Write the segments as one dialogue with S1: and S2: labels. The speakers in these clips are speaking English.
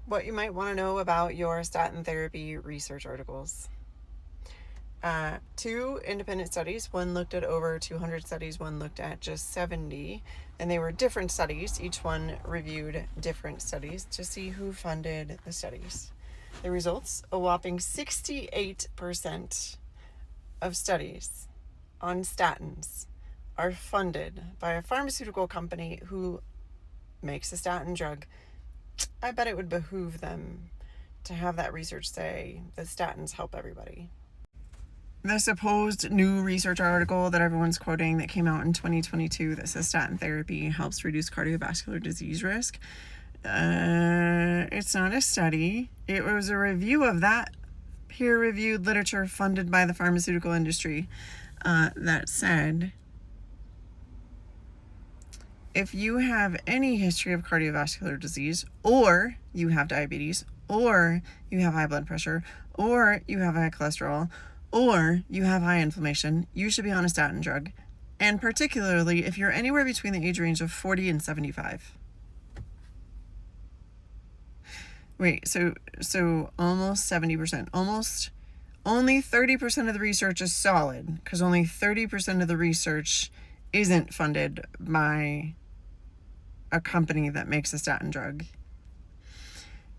S1: what you might want to know about your statin therapy research articles. 2 independent studies. One looked at over 200 studies, one looked at just 70, and they were different studies. Each one reviewed different studies to see who funded the studies. The results, a whopping 68% of studies on statins are funded by a pharmaceutical company who makes a statin drug. I bet it would behoove them to have that research say that statins help everybody. The supposed new research article that everyone's quoting that came out in 2022 that says statin therapy helps reduce cardiovascular disease risk. It's not a study. It was a review of that peer-reviewed literature funded by the pharmaceutical industry that said if you have any history of cardiovascular disease, or you have diabetes, or you have high blood pressure, or you have high cholesterol, or you have high inflammation, you should be on a statin drug. And particularly if you're anywhere between the age range of 40 and 75. Wait, so almost 70%. Almost only 30% of the research is solid, because only 30% of the research isn't funded by a company that makes a statin drug.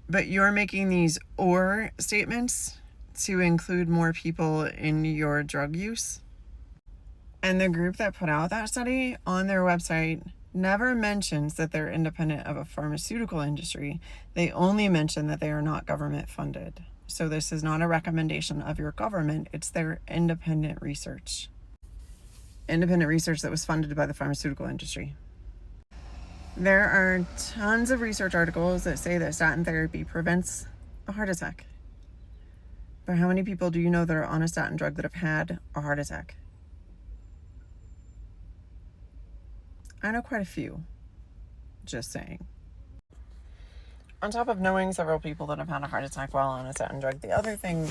S1: But you're making these or statements to include more people in your drug use. And the group that put out that study on their website never mentions that they're independent of a pharmaceutical industry. They only mention that they are not government funded. So this is not a recommendation of your government. It's their independent research. Independent research that was funded by the pharmaceutical industry. There are tons of research articles that say that statin therapy prevents a heart attack. But how many people do you know that are on a statin drug that have had a heart attack? I know quite a few. Just saying. On top of knowing several people that have had a heart attack while on a statin drug, the other thing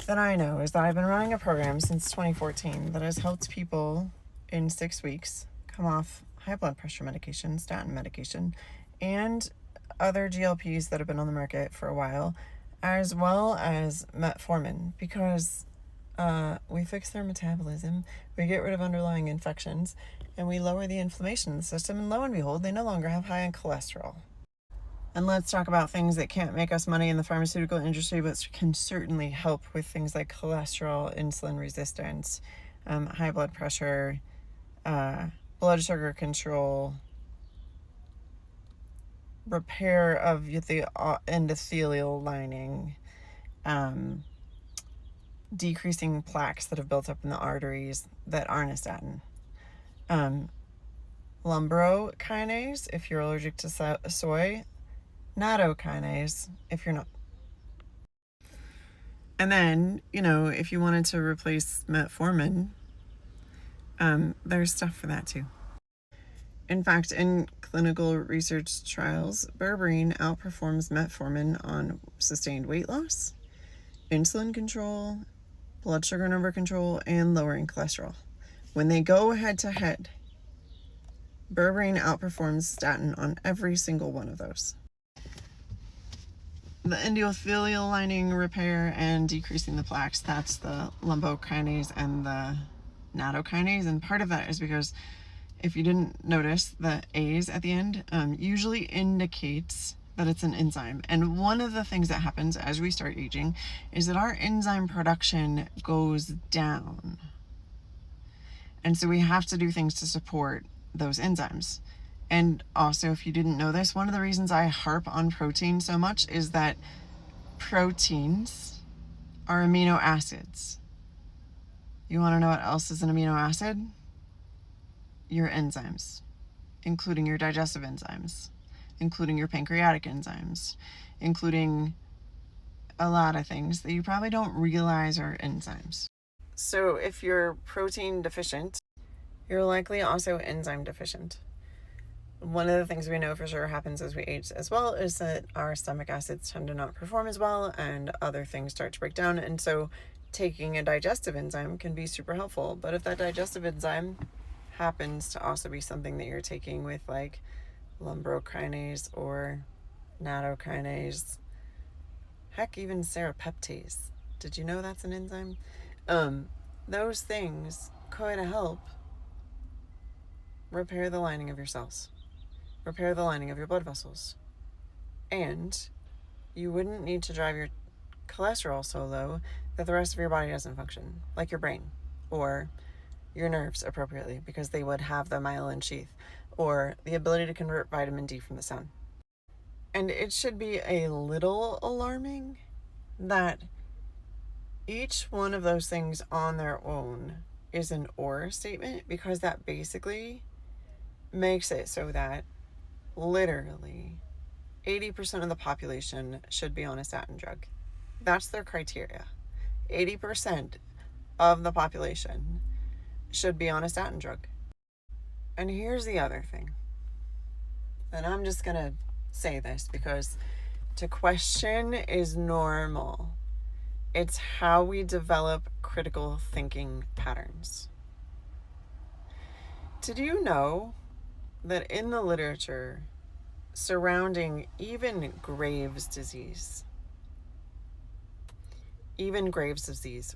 S1: that I know is that I've been running a program since 2014 that has helped people in 6 weeks come off high blood pressure medication, statin medication, and other GLPs that have been on the market for a while, as well as metformin, because we fix their metabolism, we get rid of underlying infections, and we lower the inflammation in the system, and lo and behold, they no longer have high in cholesterol. And let's talk about things that can't make us money in the pharmaceutical industry, but can certainly help with things like cholesterol, insulin resistance, high blood pressure, blood sugar control, repair of the endothelial lining, decreasing plaques that have built up in the arteries that aren't a statin. Lumbrokinase, if you're allergic to soy, nattokinase, if you're not. And then, if you wanted to replace metformin, there's stuff for that too. In fact, in clinical research trials, berberine outperforms metformin on sustained weight loss, insulin control, blood sugar number control, and lowering cholesterol. When they go head to head, berberine outperforms statin on every single one of those. The endothelial lining repair and decreasing the plaques, that's the lumbrokinase and the nattokinase. And part of that is because if you didn't notice, the A's at the end usually indicates that it's an enzyme. And one of the things that happens as we start aging is that our enzyme production goes down. And so we have to do things to support those enzymes. And also, if you didn't know this, one of the reasons I harp on protein so much is that proteins are amino acids. You want to know what else is an amino acid? Your enzymes, including your digestive enzymes, including your pancreatic enzymes, including a lot of things that you probably don't realize are enzymes. So if you're protein deficient, you're likely also enzyme deficient. One of the things we know for sure happens as we age as well is that our stomach acids tend to not perform as well and other things start to break down. And so taking a digestive enzyme can be super helpful. But if that digestive enzyme happens to also be something that you're taking with like lumbrokinase or nattokinase, heck, even serrapeptase. Did you know that's an enzyme? Those things could help repair the lining of your cells, repair the lining of your blood vessels. And you wouldn't need to drive your cholesterol so low that the rest of your body doesn't function, like your brain or your nerves appropriately, because they would have the myelin sheath or the ability to convert vitamin D from the sun. And it should be a little alarming that each one of those things on their own is an or statement, because that basically makes it so that literally 80% of the population should be on a statin drug. That's their criteria. 80% of the population should be on a statin drug. And here's the other thing. And I'm just going to say this because to question is normal. It's how we develop critical thinking patterns. Did you know that in the literature surrounding even Graves' disease,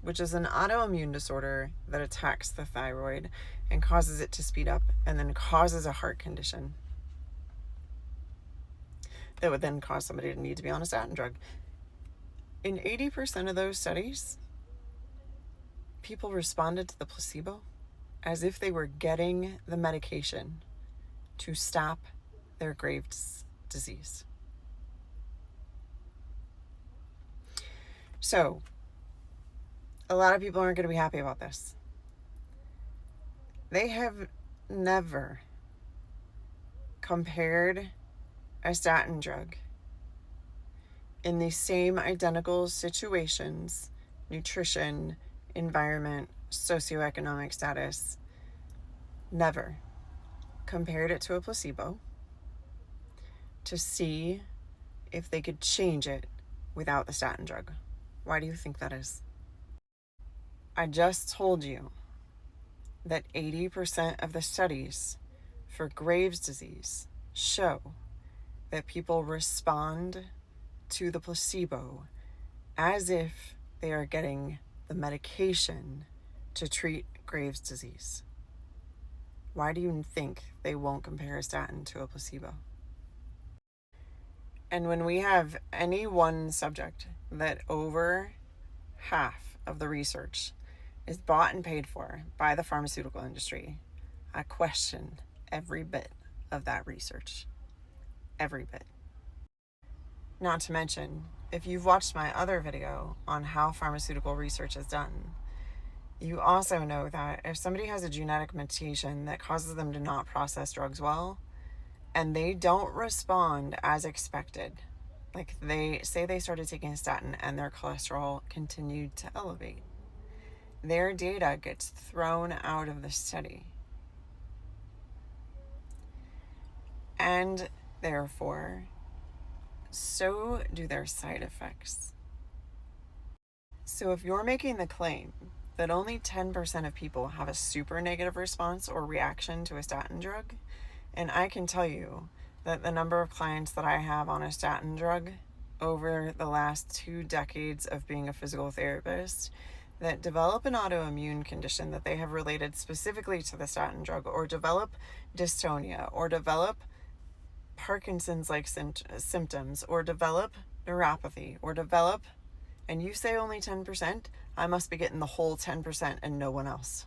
S1: which is an autoimmune disorder that attacks the thyroid and causes it to speed up and then causes a heart condition that would then cause somebody to need to be on a statin drug. In 80% of those studies, people responded to the placebo as if they were getting the medication to stop their Graves' disease. So, a lot of people aren't going to be happy about this. They have never compared a statin drug in the same identical situations, nutrition, environment, socioeconomic status, never compared it to a placebo to see if they could change it without the statin drug. Why do you think that is? I just told you that 80% of the studies for Graves' disease show that people respond to the placebo as if they are getting the medication to treat Graves' disease. Why do you think they won't compare a statin to a placebo? And when we have any one subject that over half of the research is bought and paid for by the pharmaceutical industry, I question every bit of that research. Every bit. Not to mention, if you've watched my other video on how pharmaceutical research is done, you also know that if somebody has a genetic mutation that causes them to not process drugs well, and they don't respond as expected, like they say they started taking a statin and their cholesterol continued to elevate, their data gets thrown out of the study. And therefore, so do their side effects. So if you're making the claim that only 10% of people have a super negative response or reaction to a statin drug, and I can tell you that the number of clients that I have on a statin drug over the last 2 decades of being a physical therapist that develop an autoimmune condition that they have related specifically to the statin drug, or develop dystonia, or develop Parkinson's-like symptoms, or develop neuropathy, or develop, and you say only 10%, I must be getting the whole 10% and no one else.